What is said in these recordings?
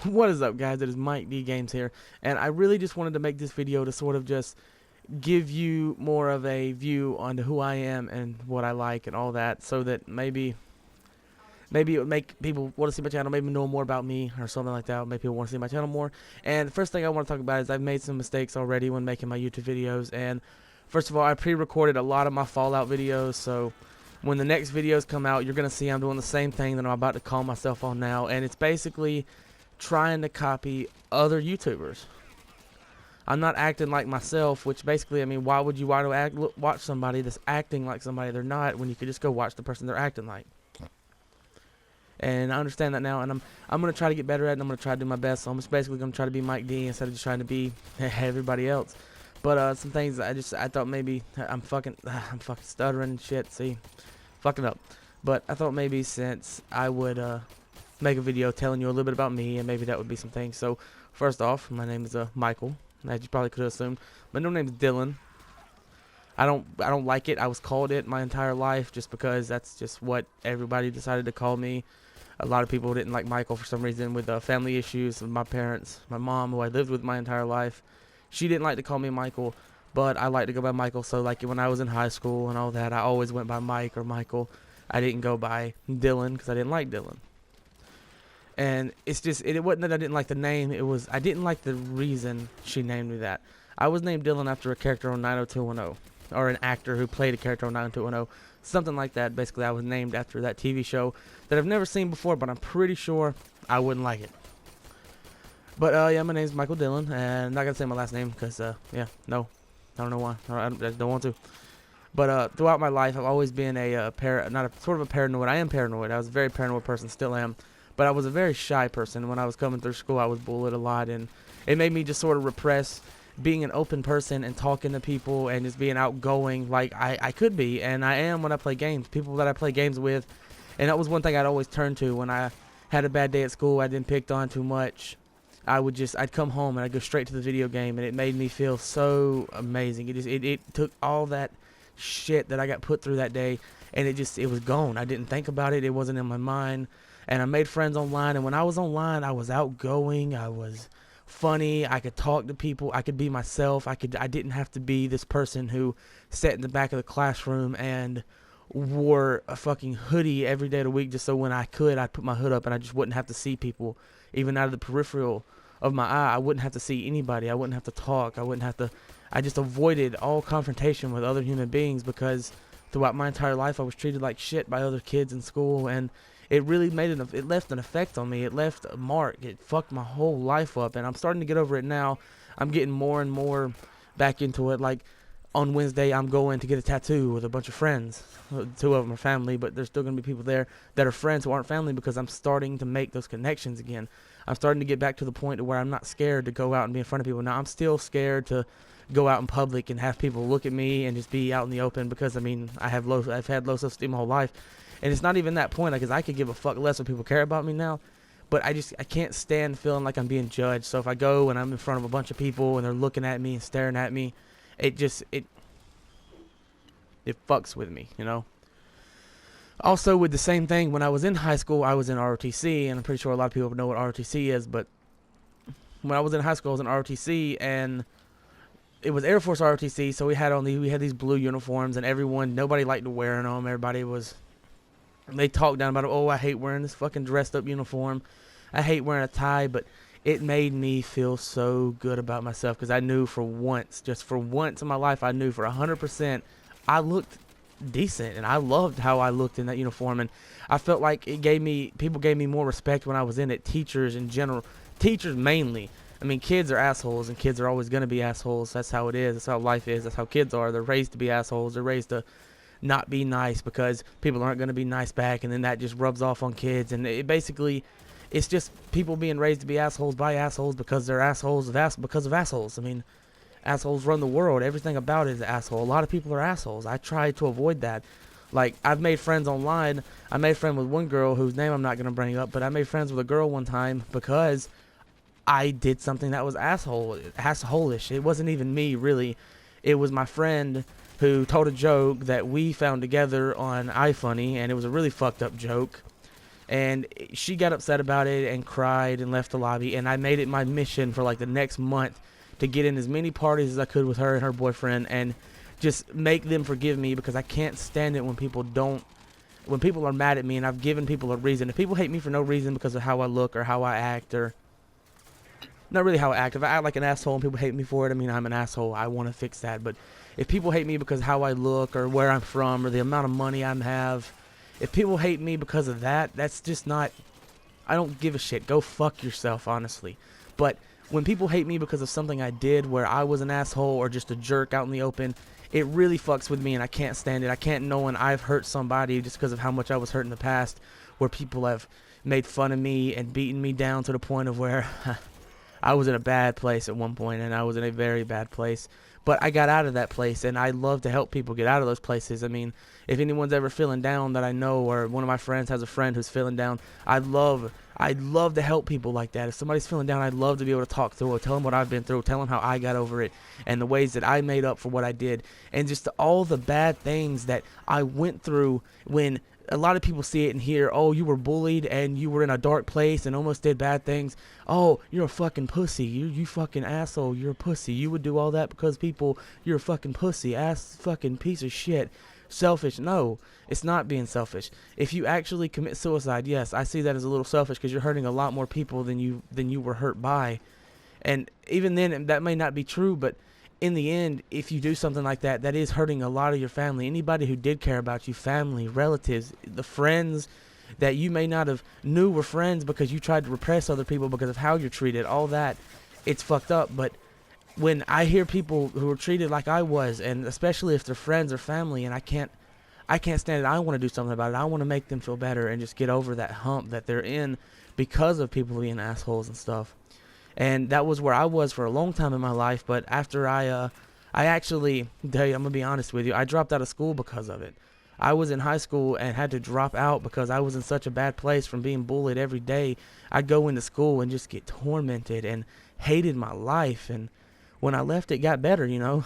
What is up, guys? It is Mike D Games here, and I really just wanted to make this video to sort of just give you more of a view onto who I am and what I like and all that, so that maybe it would make people want to see my channel, maybe know more about me or something like that. Maybe people want to see my channel more. And the first thing I want to talk about is I've made some mistakes already when making my YouTube videos. And first of all, I pre-recorded a lot of my Fallout videos, so when the next videos come out, you're gonna see I'm doing the same thing that I'm about to call myself on now, and it's basically trying to copy other YouTubers. I'm not acting like myself, which basically, I mean, why would you watch somebody that's acting like somebody they're not when you could just go watch the person they're acting like? And I understand that now, and I'm gonna try to get better at it. And I'm gonna try to do my best. So I'm just basically gonna try to be Mike D instead of just trying to be everybody else. But some things I thought maybe I'm fucking stuttering and shit. See, fucking up. But I thought maybe since I would make a video telling you a little bit about me, and maybe that would be some things. So first off, my name is Michael, as you probably could have assumed. My new name is Dylan. I don't like it. I was called it my entire life just because that's just what everybody decided to call me. A lot of people didn't like Michael for some reason with family issues with my parents. My mom, who I lived with my entire life, she didn't like to call me Michael, but I like to go by Michael. So like when I was in high school and all that, I always went by Mike or Michael. I didn't go by Dylan because I didn't like Dylan. And it's just, it wasn't that I didn't like the name, it was I didn't like the reason she named me that. I was named Dylan after a character on 90210, or an actor who played a character on 90210, something like that. Basically, I was named after that TV show that I've never seen before, but I'm pretty sure I wouldn't like it. But yeah, my name's Michael Dylan, and I'm not gonna say my last name because yeah, no, I don't know why. I don't want to. But throughout my life, I've always been a sort of a paranoid. I am paranoid. I was a very paranoid person, still am. But I was a very shy person. When I was coming through school, I was bullied a lot, and it made me just sort of repress being an open person and talking to people and just being outgoing like I could be, and I am when I play games. People that I play games with, and that was one thing I'd always turn to when I had a bad day at school, I'd been picked on too much. I'd come home and I'd go straight to the video game, and it made me feel so amazing. It took all that shit that I got put through that day, and it was gone. I didn't think about it. It wasn't in my mind. And I made friends online, and when I was online, I was outgoing, I was funny, I could talk to people, I could be myself, I didn't have to be this person who sat in the back of the classroom and wore a fucking hoodie every day of the week just so when I'd put my hood up and I just wouldn't have to see people, even out of the peripheral of my eye. I wouldn't have to see anybody, I wouldn't have to talk, I just avoided all confrontation with other human beings because throughout my entire life I was treated like shit by other kids in school, and it really it left an effect on me. It left a mark. It fucked my whole life up, and I'm starting to get over it now. I'm getting more and more back into it. Like on Wednesday, I'm going to get a tattoo with a bunch of friends. 2 of them are family, but there's still going to be people there that are friends who aren't family because I'm starting to make those connections again. I'm starting to get back to the point where I'm not scared to go out and be in front of people. Now, I'm still scared to go out in public and have people look at me and just be out in the open because, I mean, I've had low self-esteem my whole life. And it's not even that point, because I could give a fuck less if people care about me now. But I can't stand feeling like I'm being judged. So if I go and I'm in front of a bunch of people and they're looking at me and staring at me, it fucks with me, you know. Also, with the same thing, when I was in high school, I was in ROTC, and I'm pretty sure a lot of people know what ROTC is. But when I was in high school, I was in ROTC, and it was Air Force ROTC. So we had these blue uniforms, and nobody liked wearing them. They talked down about it. Oh, I hate wearing this fucking dressed up uniform. I hate wearing a tie, but it made me feel so good about myself because I knew just for once in my life, I knew for 100% I looked decent, and I loved how I looked in that uniform, and I felt like people gave me more respect when I was in it. Teachers in general, teachers mainly. I mean, kids are assholes, and kids are always going to be assholes. That's how it is. That's how life is. That's how kids are. They're raised to be assholes. They're raised to not be nice because people aren't going to be nice back, and then that just rubs off on kids, and it's just people being raised to be assholes by assholes because they're assholes because of assholes. I mean, assholes run the world. Everything about it is an asshole. A lot of people are assholes. I try to avoid that. Like, I've made friends online. I made a friend with one girl whose name I'm not going to bring up, but I made friends with a girl one time because I did something that was asshole-ish. It wasn't even me, really. It was my friend who told a joke that we found together on iFunny, and it was a really fucked up joke. And she got upset about it and cried and left the lobby, and I made it my mission for like the next month to get in as many parties as I could with her and her boyfriend and just make them forgive me, because I can't stand it when people are mad at me and I've given people a reason. If people hate me for no reason because of how I look or how I act, or not really how I act. If I act like an asshole and people hate me for it, I mean, I'm an asshole. I want to fix that. But if people hate me because of how I look or where I'm from or the amount of money I have, if people hate me because of that, that's just not, I don't give a shit. Go fuck yourself, honestly. But when people hate me because of something I did where I was an asshole or just a jerk out in the open, it really fucks with me, and I can't stand it. I can't know when I've hurt somebody just because of how much I was hurt in the past, where people have made fun of me and beaten me down to the point of where I was in a bad place at one point, and I was in a very bad place. But I got out of that place, and I love to help people get out of those places. I mean, if anyone's ever feeling down that I know, or one of my friends has a friend who's feeling down, I'd love to help people like that. If somebody's feeling down, I'd love to be able to talk through it, tell them what I've been through, tell them how I got over it, and the ways that I made up for what I did, and just all the bad things that I went through. When a lot of people see it and hear, oh, you were bullied and you were in a dark place and almost did bad things. Oh, you're a fucking pussy. You fucking asshole. You're a pussy. You would do all that because you're a fucking pussy. Ass fucking piece of shit. Selfish. No, it's not being selfish. If you actually commit suicide, yes, I see that as a little selfish, because you're hurting a lot more people than you were hurt by. And even then, that may not be true, but in the end, if you do something like that, that is hurting a lot of your family. Anybody who did care about you, family, relatives, the friends that you may not have knew were friends because you tried to repress other people because of how you're treated, all that, it's fucked up. But when I hear people who are treated like I was, and especially if they're friends or family, and I can't stand it, I want to do something about it. I want to make them feel better and just get over that hump that they're in because of people being assholes and stuff. And that was where I was for a long time in my life. But after I actually, tell you, I'm going to be honest with you, I dropped out of school because of it. I was in high school and had to drop out because I was in such a bad place from being bullied every day. I'd go into school and just get tormented and hated my life. And when I left, it got better, you know.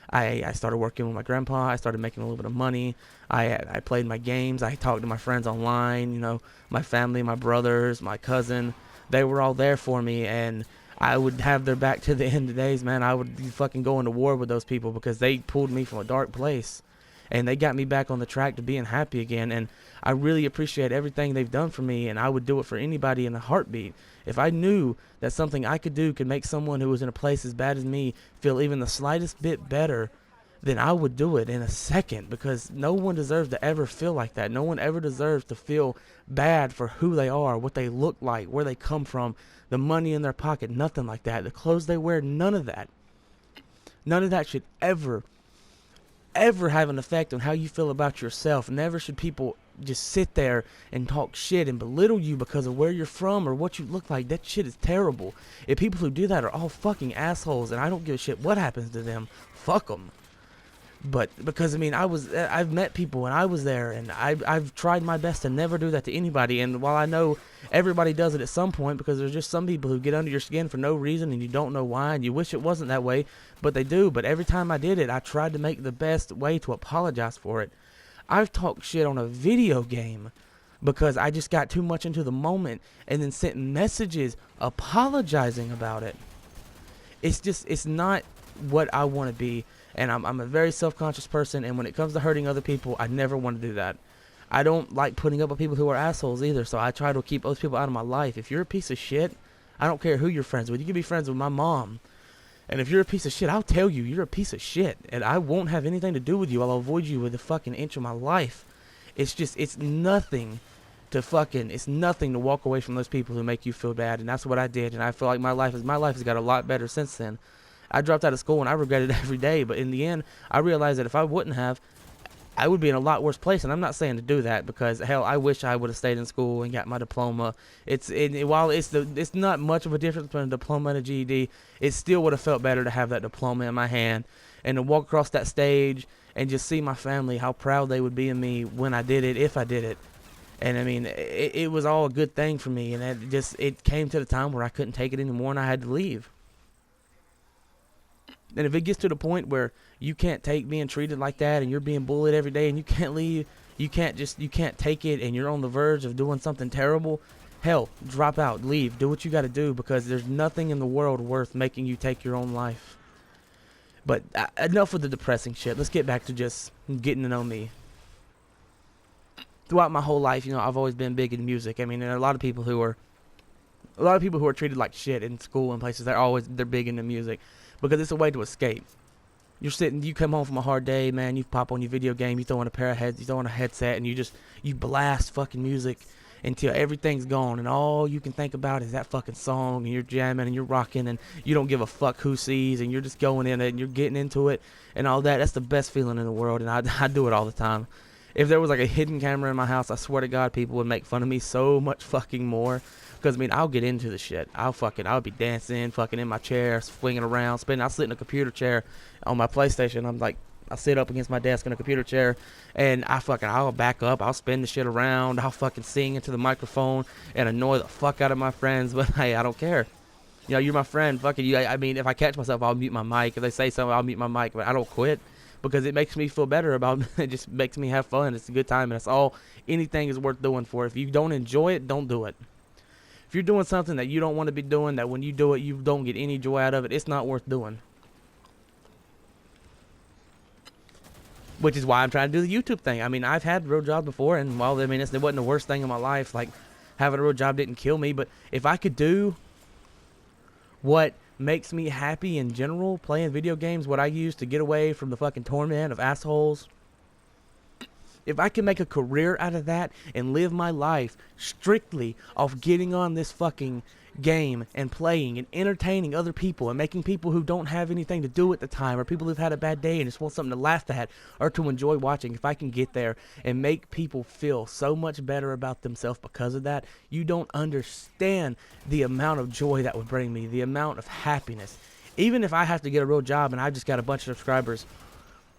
I started working with my grandpa. I started making a little bit of money. I played my games. I talked to my friends online, you know, my family, my brothers, my cousin. They were all there for me, and I would have their back to the end of the days, man. I would fucking go into war with those people because they pulled me from a dark place, and they got me back on the track to being happy again. And I really appreciate everything they've done for me, and I would do it for anybody in a heartbeat. If I knew that something I could do could make someone who was in a place as bad as me feel even the slightest bit better, then I would do it in a second, because no one deserves to ever feel like that. No one ever deserves to feel bad for who they are, what they look like, where they come from, the money in their pocket, nothing like that. The clothes they wear, none of that. None of that should ever have an effect on how you feel about yourself. Never should people just sit there and talk shit and belittle you because of where you're from or what you look like. That shit is terrible. If people who do that are all fucking assholes, and I don't give a shit what happens to them, fuck them. But because, I mean, I've met people and I was there, and I've tried my best to never do that to anybody. And while I know everybody does it at some point, because there's just some people who get under your skin for no reason and you don't know why, and you wish it wasn't that way, but they do. But every time I did it, I tried to make the best way to apologize for it. I've talked shit on a video game because I just got too much into the moment and then sent messages apologizing about it. It's not what I want to be. And I'm a very self-conscious person, and when it comes to hurting other people, I never want to do that. I don't like putting up with people who are assholes either, so I try to keep those people out of my life. If you're a piece of shit, I don't care who you're friends with. You can be friends with my mom, and if you're a piece of shit, I'll tell you you're a piece of shit, and I won't have anything to do with you. I'll avoid you with a fucking inch of my life. It's nothing to walk away from those people who make you feel bad, and that's what I did. And I feel like my life has got a lot better since then. I dropped out of school and I regretted it every day, but in the end, I realized that if I wouldn't have, I would be in a lot worse place. And I'm not saying to do that, because hell, I wish I would have stayed in school and got my diploma. While it's not much of a difference between a diploma and a GED, it still would have felt better to have that diploma in my hand and to walk across that stage and just see my family, how proud they would be of me when I did it, if I did it. And I mean, it was all a good thing for me, and it came to the time where I couldn't take it anymore and I had to leave. And if it gets to the point where you can't take being treated like that and you're being bullied every day and you can't leave, You can't take it and you're on the verge of doing something terrible. Hell, drop out, leave, do what you got to do, because there's nothing in the world worth making you take your own life. But enough with the depressing shit. Let's get back to just getting to know me. Throughout my whole life, you know, I've always been big in music. I mean, there are a lot of people who are treated like shit in school and places. They're big into music because it's a way to escape. You come home from a hard day, man, you pop on your video game, you throw on a headset, and you blast fucking music until everything's gone, and all you can think about is that fucking song, and you're jamming and you're rocking, and you don't give a fuck who sees, and you're just going in it and you're getting into it and all that. That's the best feeling in the world, and I do it all the time. If there was like a hidden camera in my house, I swear to God, people would make fun of me so much fucking more. Because, I mean, I'll get into the shit. I'll be dancing, fucking in my chair, swinging around, I'll sit in a computer chair on my PlayStation. I sit up against my desk in a computer chair, and I'll back up, I'll spin the shit around, I'll fucking sing into the microphone and annoy the fuck out of my friends, but hey, I don't care. You know, you're my friend, fucking you. I mean, if I catch myself, I'll mute my mic. If they say something, I'll mute my mic, but I don't quit. Because it makes me feel better about it. Just makes me have fun. It's a good time, and that's all anything is worth doing for. If you don't enjoy it, don't do it. If you're doing something that you don't want to be doing, that when you do it, you don't get any joy out of it, it's not worth doing. Which is why I'm trying to do the YouTube thing. I mean, I've had real jobs before, and while it wasn't the worst thing in my life, like having a real job didn't kill me, but if I could do what makes me happy in general, playing video games, what I use to get away from the fucking torment of assholes, if I can make a career out of that and live my life strictly off getting on this fucking game and playing and entertaining other people and making people who don't have anything to do at the time, or people who've had a bad day and just want something to laugh at or to enjoy watching, if I can get there and make people feel so much better about themselves because of that, you don't understand the amount of joy that would bring me, the amount of happiness. Even if I have to get a real job and I've just got a bunch of subscribers,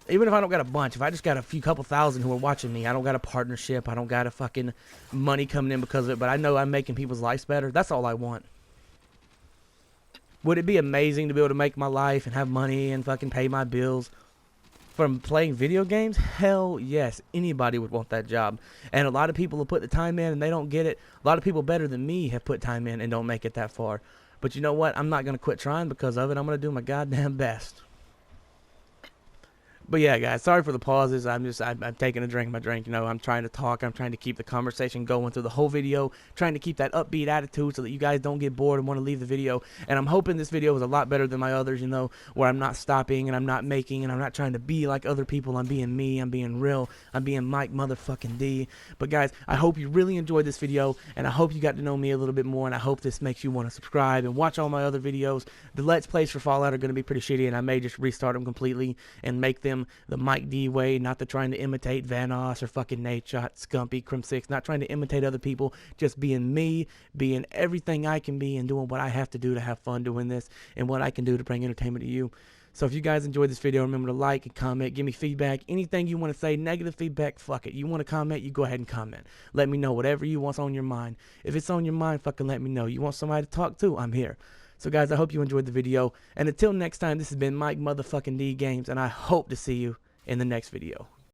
even if I don't got a bunch, if I just got a couple thousand who are watching me, I don't got a partnership, I don't got a fucking money coming in because of it, but I know I'm making people's lives better, that's all I want. Would it be amazing to be able to make my life and have money and fucking pay my bills from playing video games? Hell yes, anybody would want that job. And a lot of people will put the time in and they don't get it. A lot of people better than me have put time in and don't make it that far. But you know what? I'm not going to quit trying because of it. I'm going to do my goddamn best. But yeah, guys, sorry for the pauses. I'm taking a drink of my drink. You know, I'm trying to talk. I'm trying to keep the conversation going through the whole video, trying to keep that upbeat attitude so that you guys don't get bored and want to leave the video. And I'm hoping this video is a lot better than my others, you know, where I'm not stopping and I'm not making and I'm not trying to be like other people. I'm being me. I'm being real. I'm being Mike motherfucking D. But guys, I hope you really enjoyed this video, and I hope you got to know me a little bit more, and I hope this makes you want to subscribe and watch all my other videos. The Let's Plays for Fallout are going to be pretty shitty, and I may just restart them completely and make them the Mike D way, not the trying to imitate Vanoss or fucking Nadeshot, Scumpy, Crim6, not trying to imitate other people, just being me, being everything I can be, and doing what I have to do to have fun doing this, and what I can do to bring entertainment to you. So if you guys enjoyed this video, remember to like and comment, give me feedback, anything you want to say, negative feedback, fuck it. You want to comment, you go ahead and comment. Let me know whatever you want's on your mind. If it's on your mind, fucking let me know. You want somebody to talk to, I'm here. So guys, I hope you enjoyed the video, and until next time, this has been Mike motherfucking D Games, and I hope to see you in the next video.